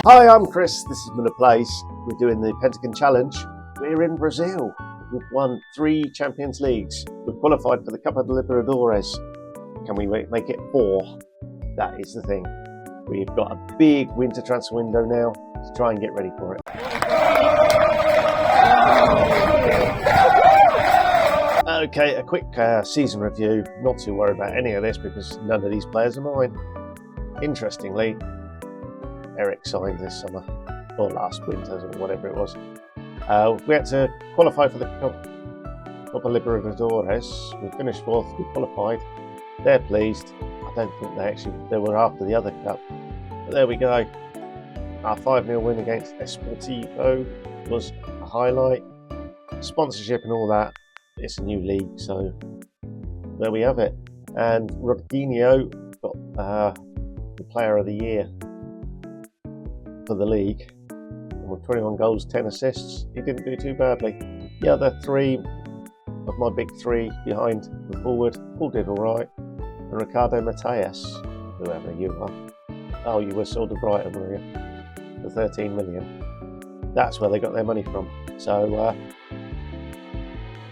Hi, I'm Chris. This is Miller Plays. We're doing the Pentagon Challenge. We're in Brazil. We've won 3 Champions Leagues. We've qualified for the Copa de Libertadores. Can we make it 4? That is the thing. We've got a big winter transfer window now to try and get ready for it. Okay, a quick season review. Not too worried about any of this because none of these players are mine. Interestingly, Eric signed this summer, or last winter, or whatever it was. We had to qualify for the Copa Libertadores. We finished 4th, we qualified. They're pleased. I don't think they were after the other cup. But there we go. Our 5-0 win against Esportivo was a highlight. Sponsorship and all that. It's a new league, so there we have it. And Rodinho got the Player of the Year for the league. And with 21 goals, 10 assists, he didn't do too badly. The other 3 of my big 3 behind the forward all did all right. And Ricardo Mateus, whoever you are. Oh, you were sold to Brighton, were you? For 13 million. That's where they got their money from. So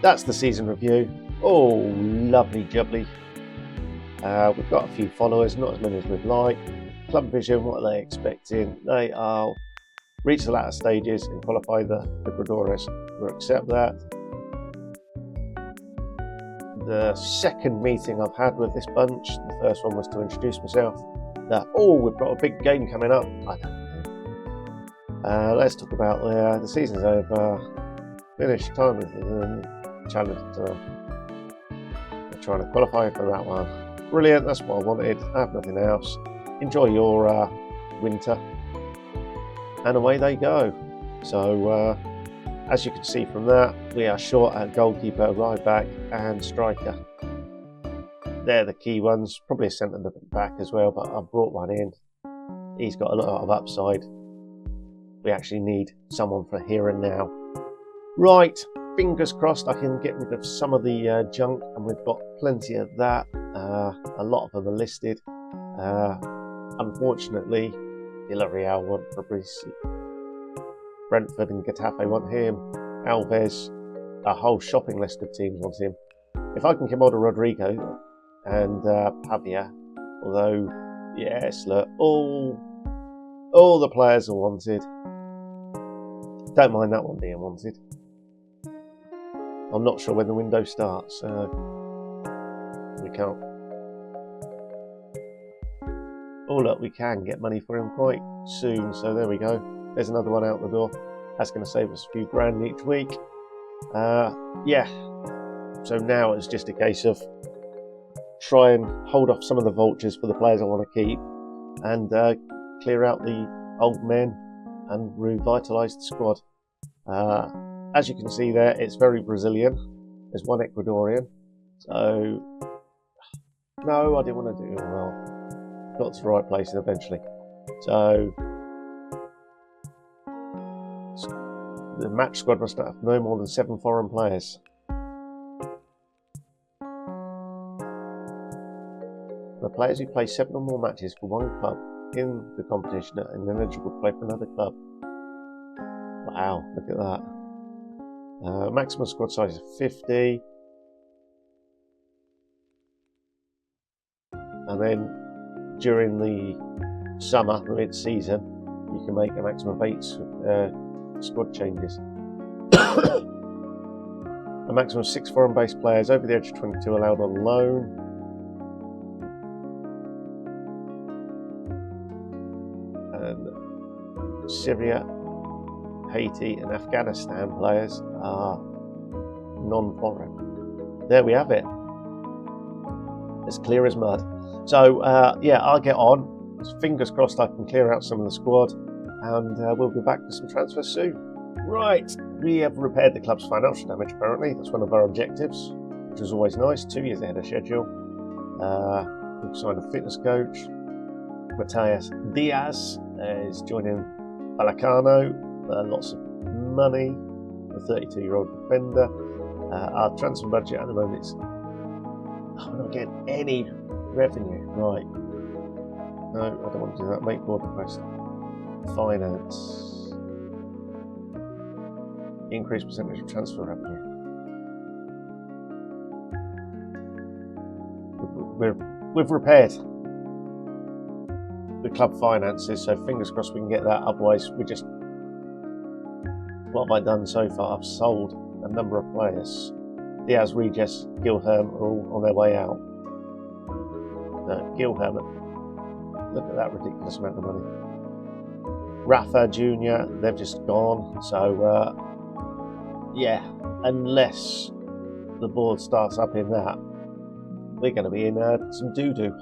that's the season review. Oh, lovely jubbly. We've got a few followers, not as many as we'd like. Club Vision, what are they expecting? They are reach the latter stages and qualify the Libertadores. We'll accept that. The second meeting I've had with this bunch, the first one was to introduce myself. We've got a big game coming up. I don't know. Let's talk about the season's over. Finished time with the challenge. I'm trying to qualify for that one. Brilliant, that's what I wanted. I have nothing else. Enjoy your winter. And away they go. So, as you can see from that, we are short at goalkeeper, right back, and striker. They're the key ones. Probably a centre back as well, but I brought one in. He's got a lot of upside. We actually need someone for here and now. Right, fingers crossed I can get rid of some of the junk, and we've got plenty of that. A lot of them are listed. Unfortunately, Villarreal want Fabrici. Brentford and Getafe want him. Alves, a whole shopping list of teams want him. If I can get hold of Rodrigo and Pavia, although, yes, look, all the players are wanted. Don't mind that one being wanted. I'm not sure when the window starts, so we can't. Oh look, we can get money for him quite soon, so there we go. There's another one out the door. That's going to save us a few grand each week. Yeah, so now it's just a case of try and hold off some of the vultures for the players I want to keep and clear out the old men and revitalise the squad. As you can see there, it's very Brazilian. There's one Ecuadorian. So, no, I didn't want to do it well. Got to the right place eventually. So, the match squad must have no more than 7 foreign players. The players who play 7 or more matches for one club in the competition are ineligible to play for another club. Wow, look at that. Maximum squad size is 50. And then during the summer, the mid-season, you can make a maximum of 8 squad changes. A maximum of 6 foreign-based players over the age of 22 allowed on loan. And Syria, Haiti and Afghanistan players are non-foreign. There we have it. As clear as mud. So, yeah, I'll get on. Fingers crossed I can clear out some of the squad, and we'll be back with some transfers soon. Right, we have repaired the club's financial damage, apparently. That's one of our objectives, which is always nice. 2 years ahead of schedule. We've signed a fitness coach. Matthias Diaz is joining Balacano. Lots of money. A 32-year-old defender. Our transfer budget at the moment is... we're not getting any revenue. Right. No, I don't want to do that. Make board request. finance. Increased percentage of transfer revenue. We've repaired the club finances, so fingers crossed we can get that. Otherwise, what have I done so far? I've sold a number of players. Diaz, Regis, Gilherm are all on their way out. Gilherm, look at that ridiculous amount of money. Rafa Jr., they've just gone. So, yeah, unless the board starts up in that, we're going to be in some doo-doo.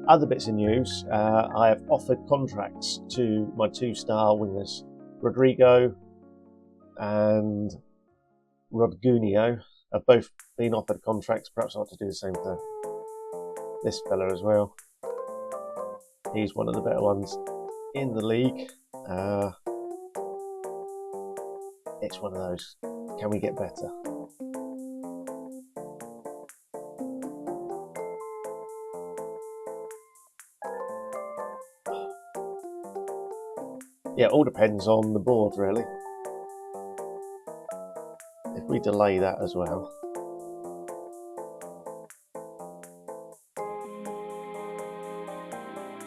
Other bits of news, I have offered contracts to my 2-star wingers, Rodrigo and Rodgunio have both been offered contracts. Perhaps I ought to do the same for this fella as well. He's one of the better ones in the league. It's one of those, can we get better? Yeah, it all depends on the board, really. If we delay that as well.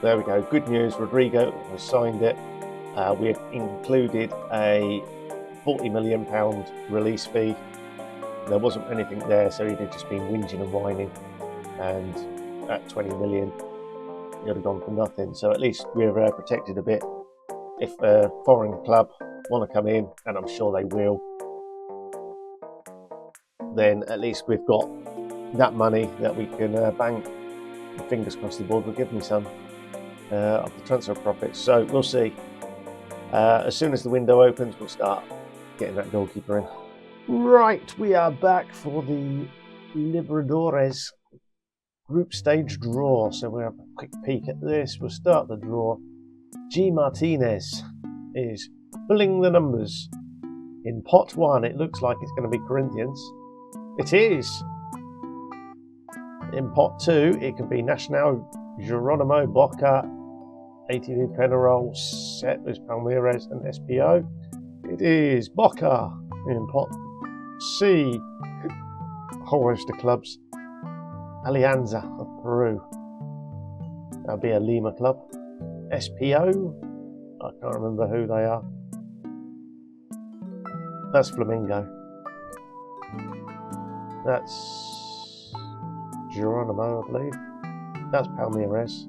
There we go. Good news. Rodrigo has signed it. We have included a £40 million release fee. There wasn't anything there, so he'd have just been whinging and whining. And at 20 million, he would have gone for nothing. So at least we're protected a bit. If a foreign club want to come in, and I'm sure they will, then at least we've got that money that we can bank. Fingers crossed the board will give me some of the transfer profits. So we'll see. As soon as the window opens, we'll start getting that goalkeeper in. Right, we are back for the Libertadores group stage draw. So we'll have a quick peek at this. We'll start the draw. G. Martinez is pulling the numbers. In pot 1, it looks like it's going to be Corinthians. It is. In pot 2, it could be Nacional, Geronimo, Boca, ATV Penarol, Settlers, Palmeiras, and SPO. It is Boca. In pot C, a whole host of clubs. Alianza of Peru. That'll be a Lima club. SPO, I can't remember who they are. That's Flamingo. That's Geronimo, I believe. That's Palmeiras.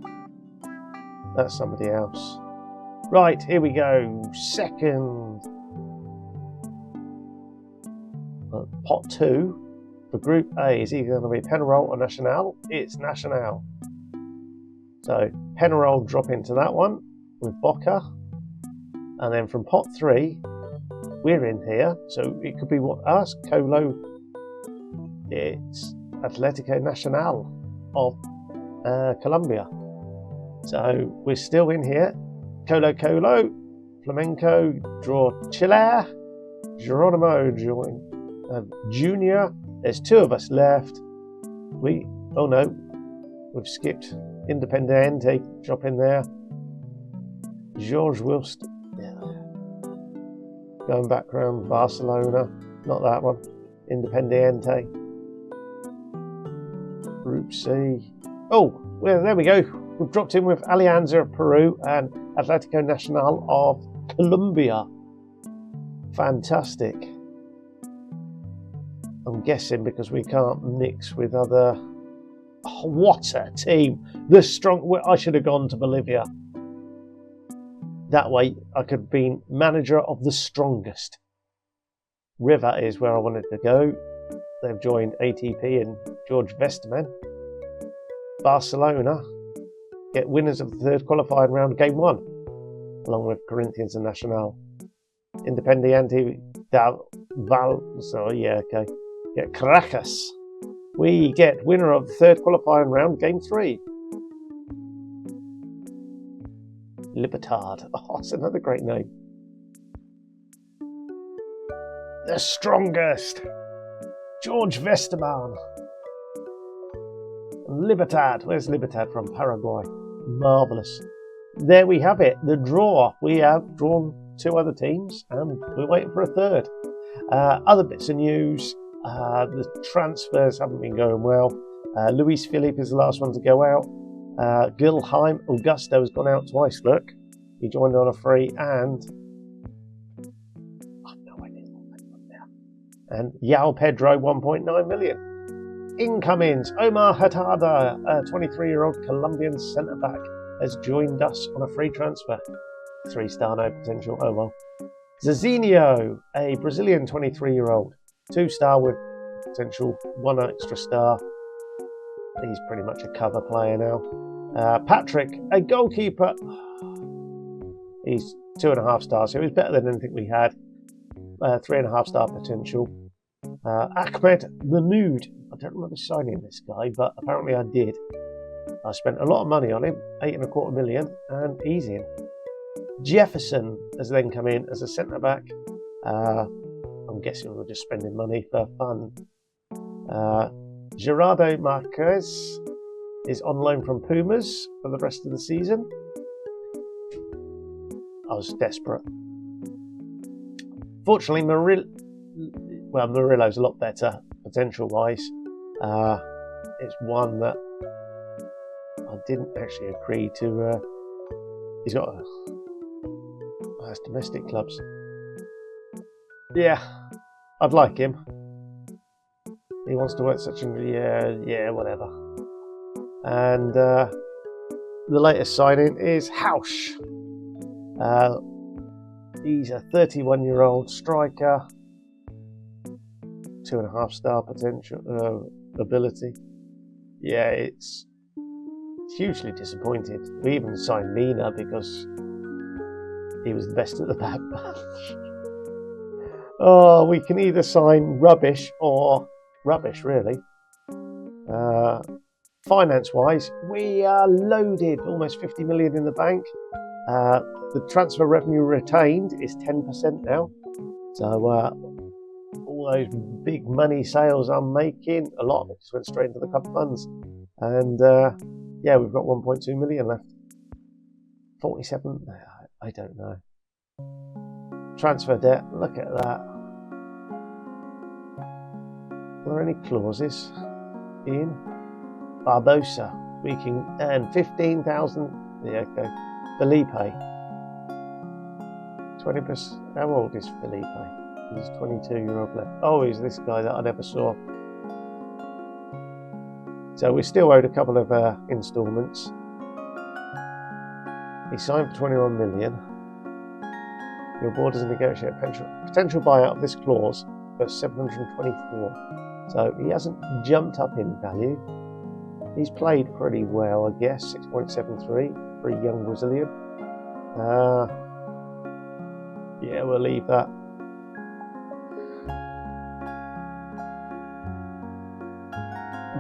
That's somebody else. Right, here we go. Second. Pot 2 for Group A is either going to be Penarol or Nacional. It's Nacional. So Penarol drop into that one with Boca, and then from pot 3 we're in here, so it could be what us, Colo. It's Atletico Nacional of Colombia. So we're still in here. Colo, Flamenco draw Chile, Geronimo join Junior. There's 2 of us left. We've skipped Independiente, drop in there. George Wilst, going back around Barcelona, not that one. Independiente. Group C. Oh, well, there we go. We've dropped in with Alianza of Peru and Atletico Nacional of Colombia. Fantastic. I'm guessing because we can't mix with other. Oh, what a team! The strong. I should have gone to Bolivia. That way, I could have been manager of the strongest. River is where I wanted to go. They've joined ATP and George Vesterman. Barcelona get winners of the 3rd qualifying round, game 1, along with Corinthians and Nacional. Independiente get Caracas. We get winner of the 3rd qualifying round, game 3. Libertad. Oh, it's another great name. The strongest. George Vesterman. Libertad. Where's Libertad from? Paraguay. Marvellous. there we have it, the draw. We have drawn 2 other teams and we're waiting for a third. Other bits of news, the transfers haven't been going well. Luis Philippe is the last one to go out. Gilheim Augusto has gone out twice, look. He joined on a free, and I've no idea what they want now. And Yao Pedro, 1.9 million. Incomings, Omar Hatada, a 23-year-old Colombian centre-back, has joined us on a free transfer. 3-star, no potential, oh well. Zizinho, a Brazilian 23-year-old, 2-star with potential 1 extra star. He's pretty much a cover player now. Patrick, a goalkeeper. He's 2.5 stars, so he's better than anything we had. 3.5 star potential. Ahmed Mahmoud. I don't remember signing this guy, but apparently I did. I spent a lot of money on him, 8.25 million, and he's in. Jefferson has then come in as a centre back. I'm guessing we're just spending money for fun. Gerardo Marquez is on loan from Pumas for the rest of the season. I was desperate. Fortunately, Murillo's a lot better potential-wise. It's one that I didn't actually agree to. He's got has domestic clubs. Yeah, I'd like him. He wants to work such a yeah, whatever. And the latest signing is Hausch. He's a 31-year-old striker, 2.5 star potential ability. Yeah, it's hugely disappointed. We even signed Mina because he was the best at the back. Oh, we can either sign rubbish or rubbish, really. Finance-wise, we are loaded, almost 50 million in the bank. The transfer revenue retained is 10% now. So all those big money sales I'm making, a lot of it just went straight into the club funds. And yeah, we've got 1.2 million left. 47, I don't know. Transfer debt, look at that. Are there any clauses in? Barbosa, we can earn 15,000. Yeah, okay. Felipe, 20%. How old is Felipe? He's 22-year-old left. Oh, he's this guy that I never saw. So we're still owed a couple of instalments. He signed for 21 million. Your board doesn't negotiate potential buyout of this clause for 724. So he hasn't jumped up in value. He's played pretty well, I guess. 6.73 for a young Brazilian. Yeah, we'll leave that.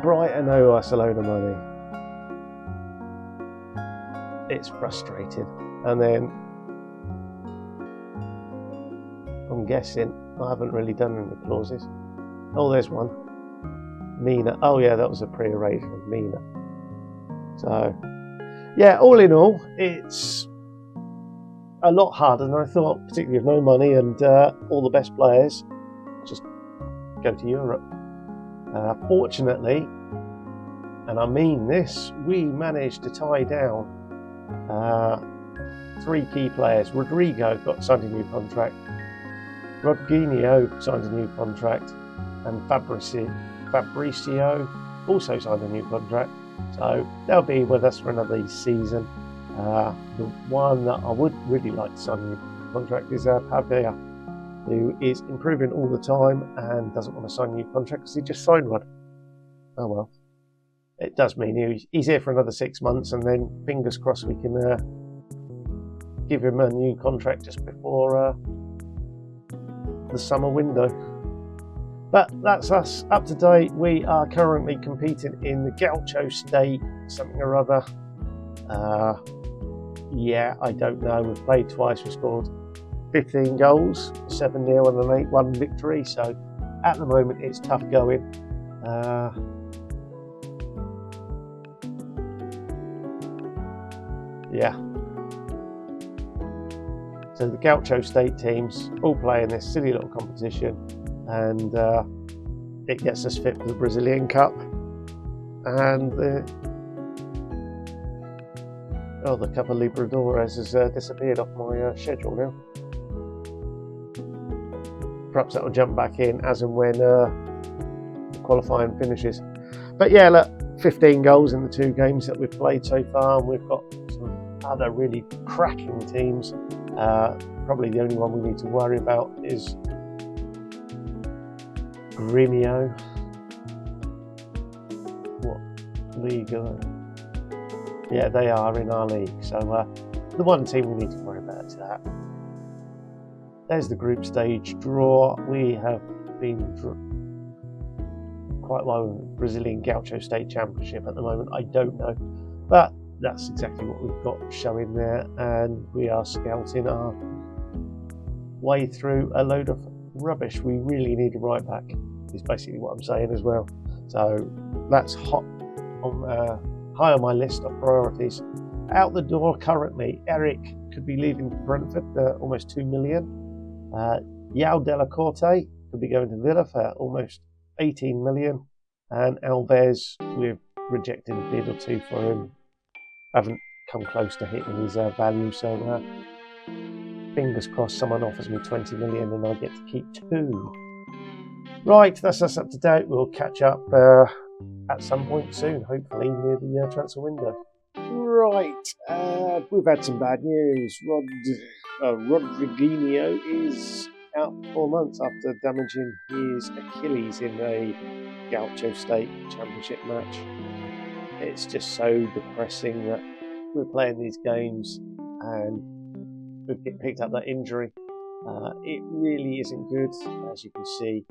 Brighton owe us a load of money. It's frustrating. And then I'm guessing I haven't really done any clauses. Oh, there's one. Mina. Oh yeah, that was a pre-arrangement with Mina. So yeah, all in all, it's a lot harder than I thought, particularly with no money and all the best players just go to Europe. Fortunately, and I mean this, we managed to tie down 3 key players. Rodrigo got signed a new contract. Rodriguinho signed a new contract, and Fabricio also signed a new contract. So they'll be with us for another season. The one that I would really like to sign a new contract is Pavia, who is improving all the time and doesn't want to sign a new contract because he just signed one. Oh well. It does mean he's here for another 6 months, and then fingers crossed we can give him a new contract just before the summer window. But that's us up to date. We are currently competing in the Gaucho State something or other. Yeah, I don't know. We've played twice. We scored 15 goals, 7-0 and an 8-1 victory. So at the moment it's tough going. Yeah, So the Gaucho State teams all play in this silly little competition, and it gets us fit for the Brazilian Cup. And the Cup of Libertadores has disappeared off my schedule now. Perhaps that will jump back in as and when qualifying finishes. But yeah, look, 15 goals in the 2 games that we've played so far, and we've got some other really cracking teams. Probably the only one we need to worry about is Grêmio. What league are they? Yeah, they are in our league. So the one team we need to worry about is that. There's the group stage draw. We have been quite low in the Brazilian Gaucho State Championship at the moment. I don't know, but that's exactly what we've got showing there, and we are scouting our way through a load of rubbish. We really need a right back, is basically what I'm saying as well. So that's high on my list of priorities. Out the door currently, Eric could be leaving Brentford for almost 2 million. João Della Corte could be going to Villa for almost 18 million. And Alves, we've rejected a bid or 2 for him. Haven't come close to hitting his value, so fingers crossed someone offers me 20 million and I get to keep 2. Right, that's us up to date. We'll catch up at some point soon, hopefully near the transfer window. Right, we've had some bad news. Rodriguinho is out 4 months after damaging his Achilles in a Gaucho State Championship match. It's just so depressing that we're playing these games and we've picked up that injury. It really isn't good, as you can see.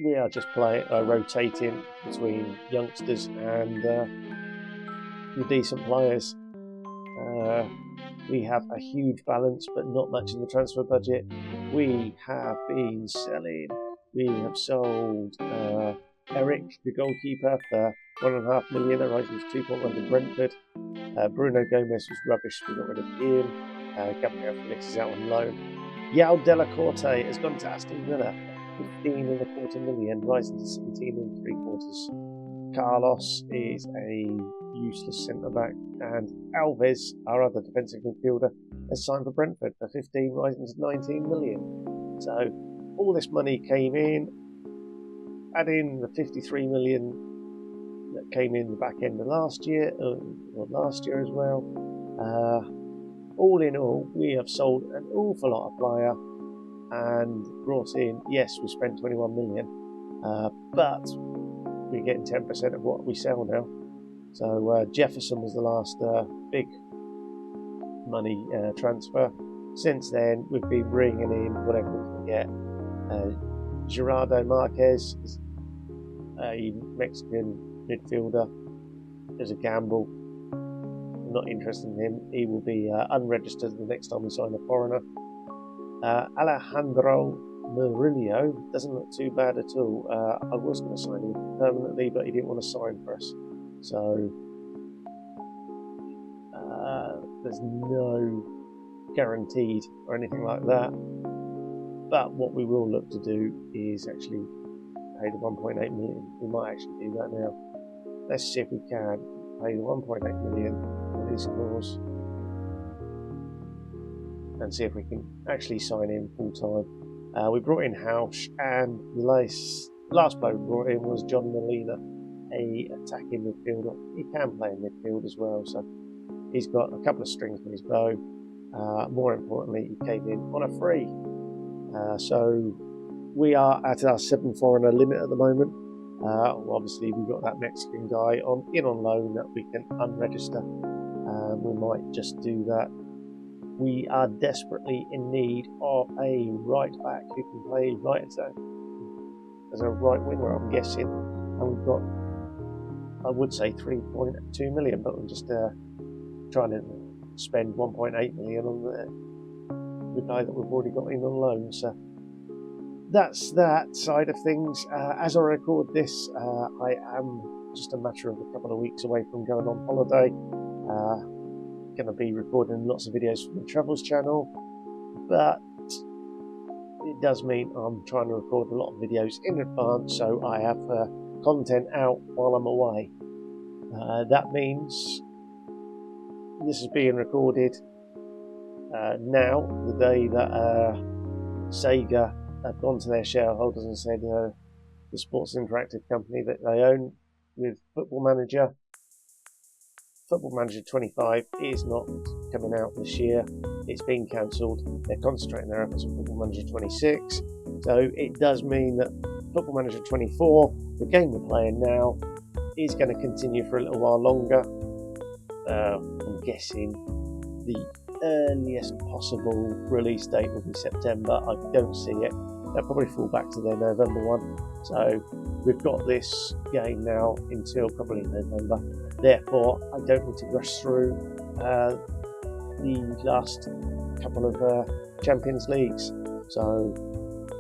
We are just rotating between youngsters and the decent players. We have a huge balance, but not much in the transfer budget. We have been selling. We have sold Eric, the goalkeeper, for 1.5 million, arising to 2.1 to Brentford. Bruno Gomez was rubbish. We got rid of him. Gabriel Felix is out on loan. João Della Corte has gone to Aston Villa, 15.25 million, rising to 17.75. Carlos is a useless centre-back, and Alves, our other defensive midfielder, has signed for Brentford for 15, rising to 19 million. So all this money came in, add in the 53 million that came in the back end of last year, or last year as well. All in all, we have sold an awful lot of player and brought in, yes, we spent 21 million, but we're getting 10% of what we sell now. So Jefferson was the last big money transfer. Since then, we've been bringing in whatever we can get. Gerardo Marquez is a Mexican midfielder. There's a gamble. I'm not interested in him. He will be unregistered the next time we sign a foreigner. Alejandro Murillo doesn't look too bad at all. I was going to sign him permanently, but he didn't want to sign for us. So there's no guaranteed or anything like that. But what we will look to do is actually pay the 1.8 million. We might actually do that now. Let's see if we can pay the 1.8 million for these clause and see if we can actually sign him full time. We brought in Hausch, and the last player we brought in was John Molina, a attacking midfielder. He can play in midfield as well, so he's got a couple of strings in his bow. More importantly, he came in on a free. So we are at our 7 foreigner limit at the moment. Obviously, we've got that Mexican guy on loan that we can unregister. We might just do that. We are desperately in need of a right back who can play right as a right winger, I'm guessing. And we've got, I would say 3.2 million, but I'm just trying to spend 1.8 million on the guy that we've already got in on loan. So that's that side of things. As I record this, I am just a matter of a couple of weeks away from going on holiday. going to be recording lots of videos from the Travels channel, but it does mean I'm trying to record a lot of videos in advance so I have content out while I'm away. That means this is being recorded now, the day that Sega have gone to their shareholders and said the Sports Interactive company that they own with Football Manager 25 is not coming out this year. It's been cancelled. They're concentrating their efforts on Football Manager 26. So it does mean that Football Manager 24, the game we're playing now, is going to continue for a little while longer. I'm guessing the earliest possible release date will be September. I don't see it. They'll probably fall back to their November one. So we've got this game now until probably November. Therefore, I don't need to rush through the last couple of Champions Leagues. So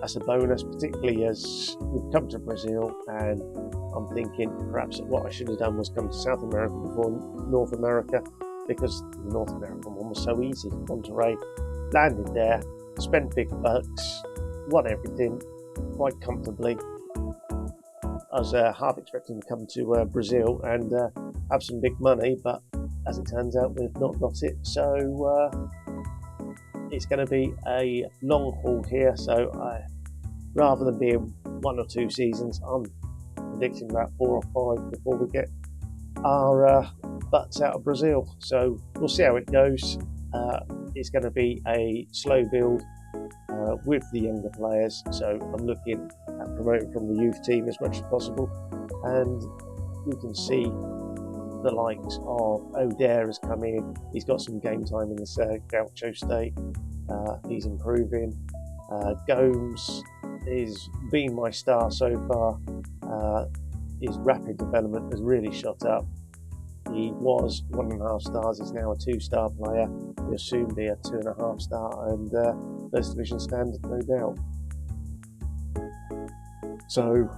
that's a bonus, particularly as we've come to Brazil, and I'm thinking perhaps what I should have done was come to South America before North America, because the North American one was so easy. Monterrey, landed there, spent big bucks, won everything quite comfortably. I was half expecting to come to Brazil and have some big money, but as it turns out, we've not got it. So it's going to be a long haul here. So rather than being 1 or 2 seasons, I'm predicting about 4 or 5 before we get our butts out of Brazil. So we'll see how it goes. It's going to be a slow build with the younger players. So I'm looking at promoting from the youth team as much as possible, and you can see the likes of O'Dare has come in. He's got some game time in the Gaucho State. He's improving. Gomes is being my star so far. His rapid development has really shot up. He was 1.5 stars, he's now a 2-star player. He'll soon be a 2.5 star and first division standard, no doubt. So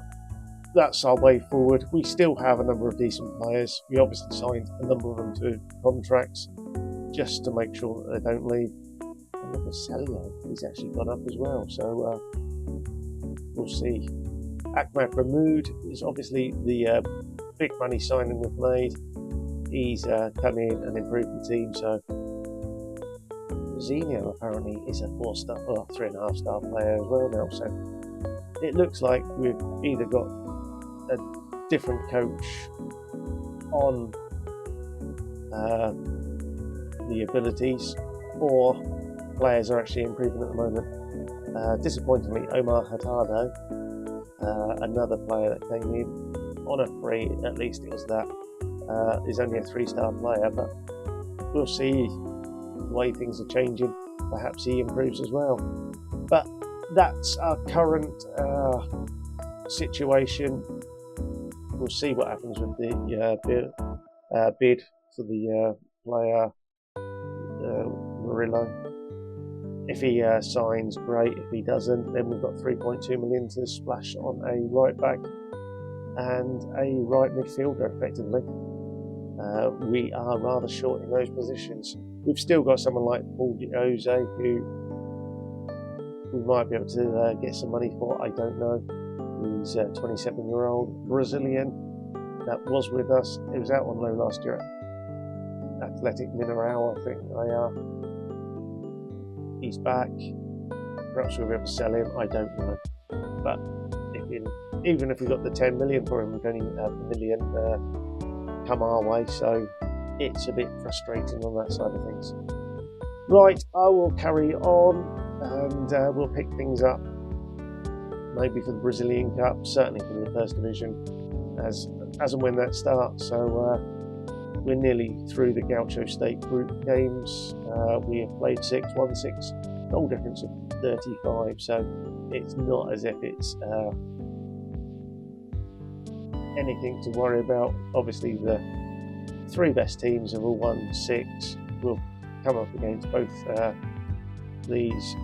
that's our way forward. We still have a number of decent players. We obviously signed a number of them to contracts just to make sure that they don't leave. And look at Celio, he's actually gone up as well. So we'll see. Ahmad Mahmoud is obviously the big money signing we've made. He's come in and improved the team. So Zinho apparently is a 4-star or 3.5 star player as well now. So it looks like we've either got a different coach on the abilities, or players are actually improving at the moment. Disappointingly, Omar Hurtado, another player that came in on a free, at least it was that, is only a 3-star player, but we'll see the way things are changing. Perhaps he improves as well. But that's our current situation. We'll see what happens with the bid for the player Murillo. If he signs, great. If he doesn't, then we've got 3.2 million to splash on a right back and a right midfielder, effectively. We are rather short in those positions. We've still got someone like Paul Jose, who we might be able to get some money for. I don't know. He's a 27-year-old Brazilian that was with us. He was out on loan last year at Athletic Mineral, I think they are. He's back. Perhaps we'll be able to sell him. I don't know. But even if we got the 10 million for him, we've only had a million come our way. So it's a bit frustrating on that side of things. Right, I will carry on and we'll pick things up. Maybe for the Brazilian Cup, certainly for the First Division, as and when that starts. So we're nearly through the Gaucho State group games. We have played 6, won 6, goal difference of 35. So it's not as if it's anything to worry about. Obviously, the 3 best teams have all won 6. We'll come up against both these.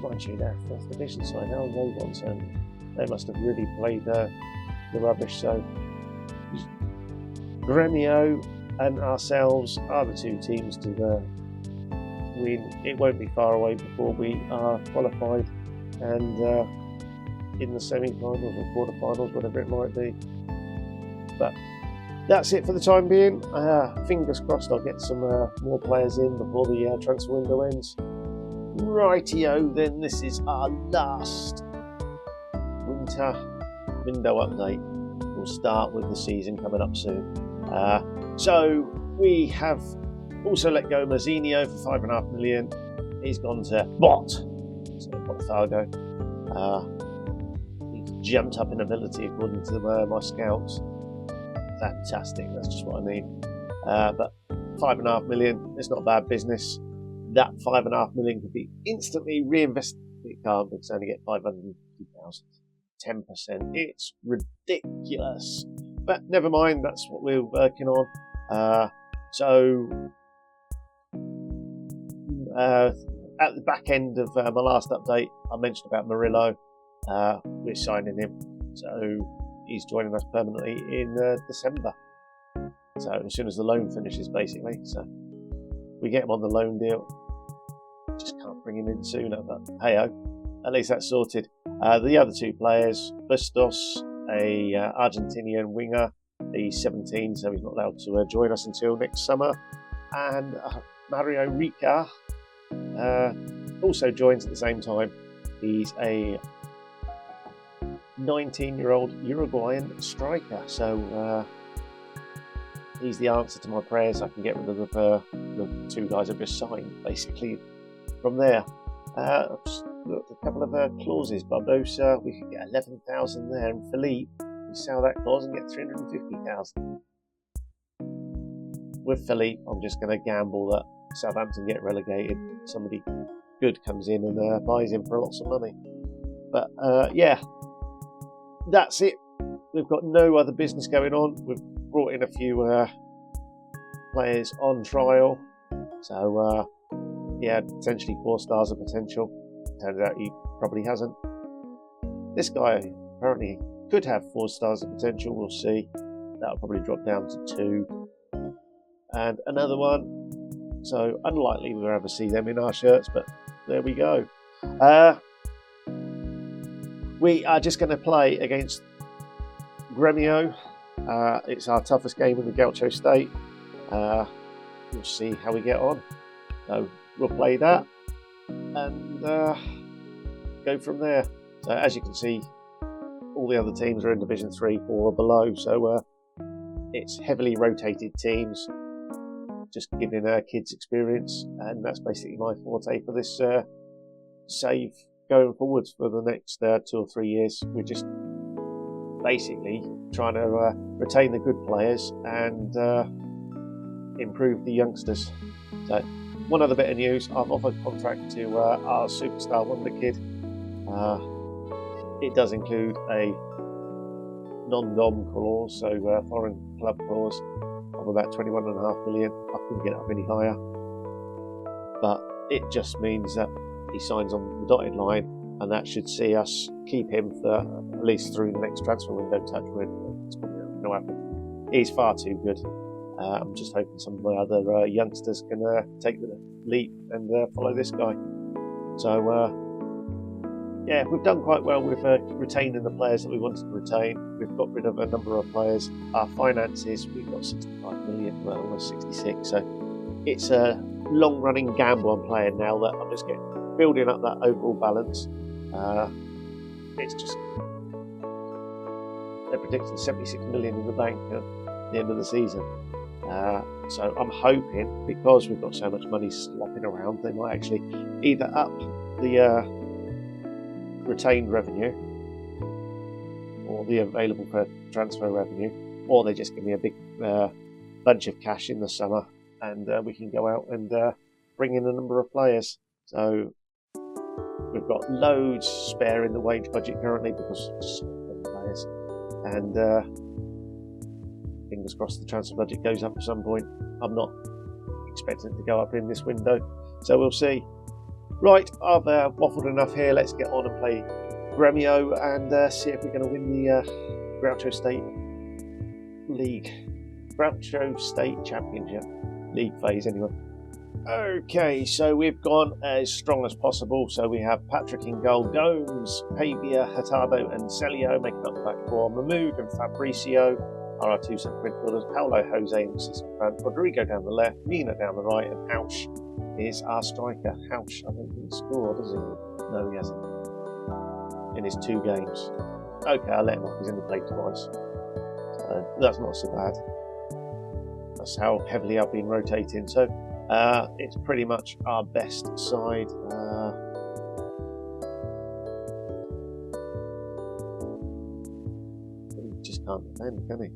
Mind you, their First Division side, how they won, so they must have really played the rubbish. So Gremio and ourselves are the two teams to win. It won't be far away before we are qualified and in the semi-finals or quarter-finals, whatever it might be. But that's it for the time being. Fingers crossed I'll get some more players in before the transfer window ends. Rightio, then this is our last winter window update. We'll start with the season coming up soon. So we have also let go Mazzinho for $5.5 million. He's gone to Botafogo. He's jumped up in ability according to my scouts. Fantastic, that's just what I need. But $5.5 million, it's not bad business. That $5.5 million could be instantly reinvested. It can't, because only get 550,000. 10%. It's ridiculous. But never mind, that's what we're working on. At the back end of my last update, I mentioned about Murillo. We're signing him. So he's joining us permanently in December. So as soon as the loan finishes, basically. So we get him on the loan deal. Just can't bring him in sooner, but hey-ho, at least that's sorted. The other two players, Bustos, a Argentinian winger, he's 17, so he's not allowed to join us until next summer. And Mario Rica also joins at the same time. He's a 19-year-old Uruguayan striker, so he's the answer to my prayers. I can get rid of the two guys I've just signed, basically, from there. I've just looked at a couple of clauses. Barbosa, we could get 11,000 there, and Philippe, we sell that clause and get 350,000. With Philippe, I'm just going to gamble that Southampton get relegated. Somebody good comes in and buys him for lots of money. But yeah, that's it. We've got no other business going on. We've brought in a few players on trial. So yeah, potentially 4 stars of potential. Turns out he probably hasn't. This guy apparently could have 4 stars of potential. We'll see. That'll probably drop down to 2. And another one. So unlikely we'll ever see them in our shirts, but there we go. We are just going to play against Gremio. It's our toughest game in the Gaucho State. We'll see how we get on. So we'll play that and go from there. So as you can see, all the other teams are in Division 3, 4 or below. So it's heavily rotated teams, just giving kids experience, and that's basically my forte for this save going forwards for the next 2 or 3 years. We're just basically trying to retain the good players and improve the youngsters. So one other bit of news, I've offered contract to our superstar wonder kid. It does include a non-dom clause, so foreign club clause of about 21.5 million. I couldn't get it up any higher, but it just means that he signs on the dotted line, and that should see us keep him for at least through the next transfer window. Touch wood, it's probably not going to happen. He's far too good. I'm just hoping some of my other youngsters can take the leap and follow this guy. So yeah, we've done quite well with retaining the players that we wanted to retain. We've got rid of a number of players. Our finances, we've got 65 million, well, almost 66. So it's a long-running gamble I'm playing now that I'm just building up that overall balance. It's just, they're predicting 76 million in the bank at the end of the season. So I'm hoping, because we've got so much money slopping around, they might actually either up the retained revenue or the available for transfer revenue, or they just give me a big bunch of cash in the summer and we can go out and bring in a number of players. So we've got loads spare in the wage budget currently because of so many players, and fingers crossed the transfer budget goes up at some point. I'm not expecting it to go up in this window, so we'll see. Right, I've waffled enough here. Let's get on and play Gremio and see if we're going to win the Gaucho State League. Groucho State Championship. League phase, anyway. Okay, so we've gone as strong as possible. So we have Patrick in goal, Gomes, Pavia, Hurtado and Celio making up the back four. Mahmoud and Fabricio are our two centre midfielders. Paulo, Jose and assistant front. Rodrigo down the left, Mina down the right, and Hausch is our striker. Hausch, I don't think he scored, does he? No, he hasn't. In his 2 games. Okay, I'll let him off. He's only played twice. So that's not so bad. That's how heavily I've been rotating. So it's pretty much our best side. He just can't defend, can he?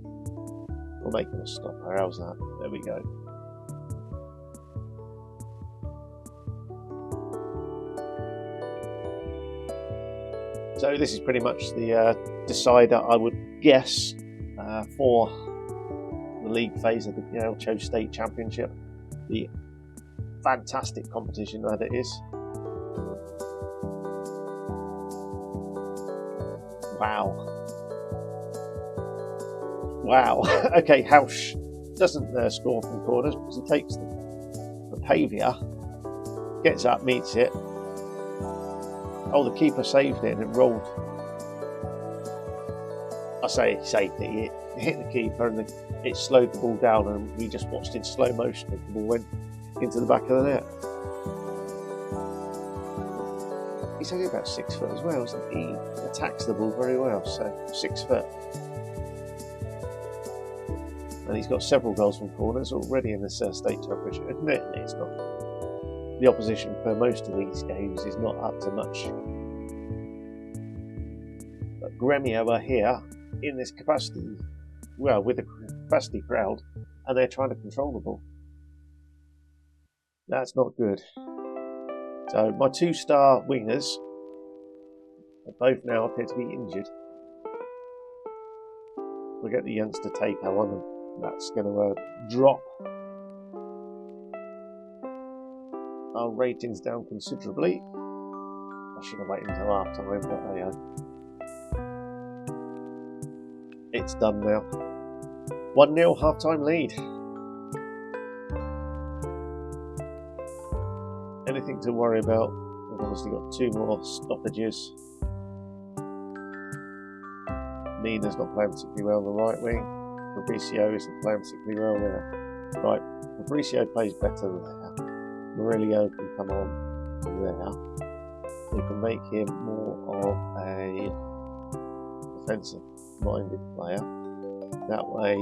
We'll make him a stopper. How's that? There we go. So this is pretty much the decider, I would guess, for the league phase of the Gaucho State Championship. The fantastic competition that it is. Wow. Okay, Hausch doesn't score from corners because he takes them. But Pavia gets up, meets it. Oh, the keeper saved it and it rolled. I say saved it. It hit the keeper and it slowed the ball down, and we just watched in slow motion as the ball went into the back of the net. He's only about 6 foot as well, isn't he? He attacks the ball very well, so 6 foot. And he's got several goals from corners already in this state championship. Admittedly, it's not. The opposition for most of these games is not up to much. But Gremio are here in this capacity, well, with a capacity crowd, and they're trying to control the ball. That's not good. So my 2-star wingers both now appear to be injured. We'll get the youngster Takeo on them. That's going to drop our ratings down considerably. I should have waited until half time, but there you go. It's done now. 1-0 half-time lead. Anything to worry about? We've obviously got 2 more stoppages. Mina's not playing particularly well on the right wing. Fabricio isn't playing particularly well there. Right, Fabricio plays better there. Murillo can come on there. We can make him more of a defensive-minded player. That way,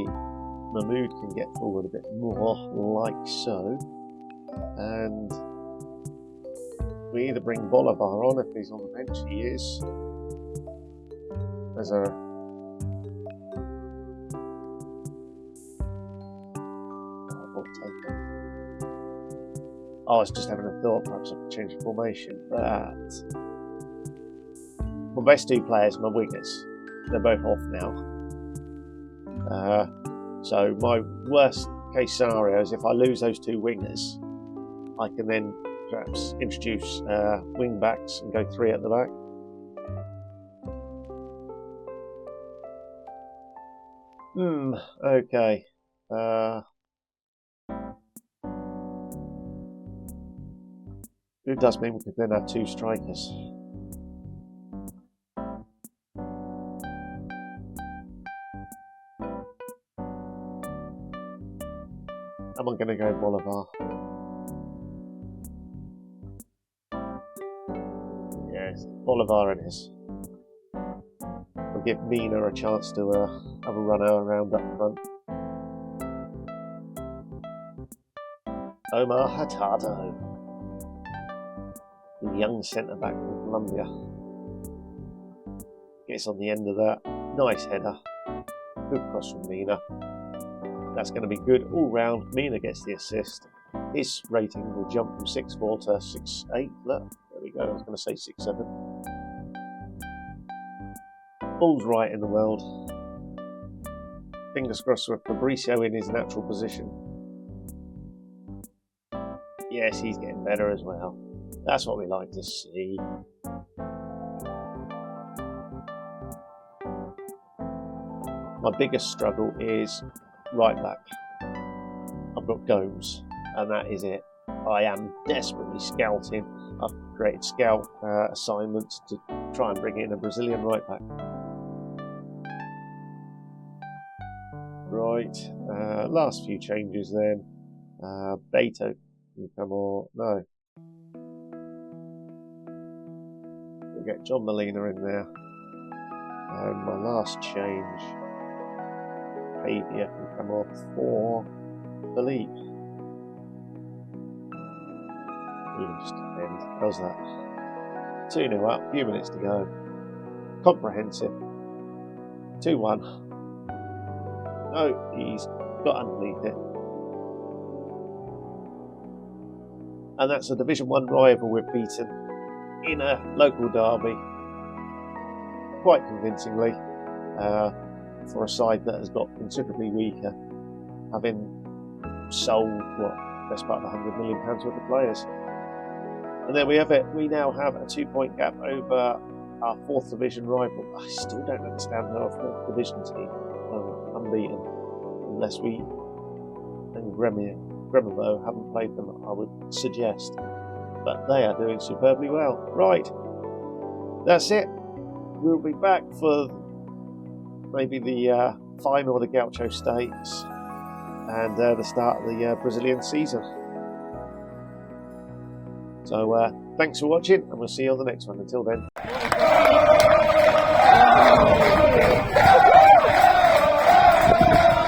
Mahmoud can get forward a bit more, like so. And we either bring Bolivar on if he's on the bench. He is. As a I was just having a thought, perhaps I could change the formation, but my best 2 players, my wingers, they're both off now. So my worst case scenario is if I lose those 2 wingers, I can then perhaps introduce wing backs and go 3 at the back. Okay. It does mean we could then have 2 strikers. Am I going to go Bolivar? Yes, Bolivar it is. We'll give Mina a chance to have a run around up front. Omar Hurtado, the young centre-back from Colombia, gets on the end of that. Nice header. Good cross from Mina. That's going to be good all round. Mina gets the assist. His rating will jump from 6.4 to 6.8. Look, there we go. I was going to say 6.7. Ball's right in the world. Fingers crossed with Fabricio in his natural position. Yes, he's getting better as well. That's what we like to see. My biggest struggle is right back. I've got Gomes, and that is it. I am desperately scouting. I've created scout assignments to try and bring in a Brazilian right back. Right, last few changes then. Beto can come on. No. We'll get John Molina in there. And my last change, Pavia can come off for Philippe. You can just defend. How's that? 2-0 up, a few minutes to go. Comprehensive. 2-1. No, he's got underneath it. And that's a Division 1 rival we've beaten in a local derby. Quite convincingly, for a side that has got considerably weaker, having sold, best part of £100 million worth of players. And there we have it. We now have a 2-point gap over our 4th division rival. I still don't understand how a 4th division team unbeaten, unless we and Gremabo haven't played them, I would suggest. But they are doing superbly well. Right, that's it. We'll be back for maybe the final of the Gaucho Stakes and the start of the Brazilian season. So thanks for watching, and we'll see you on the next one. Until then.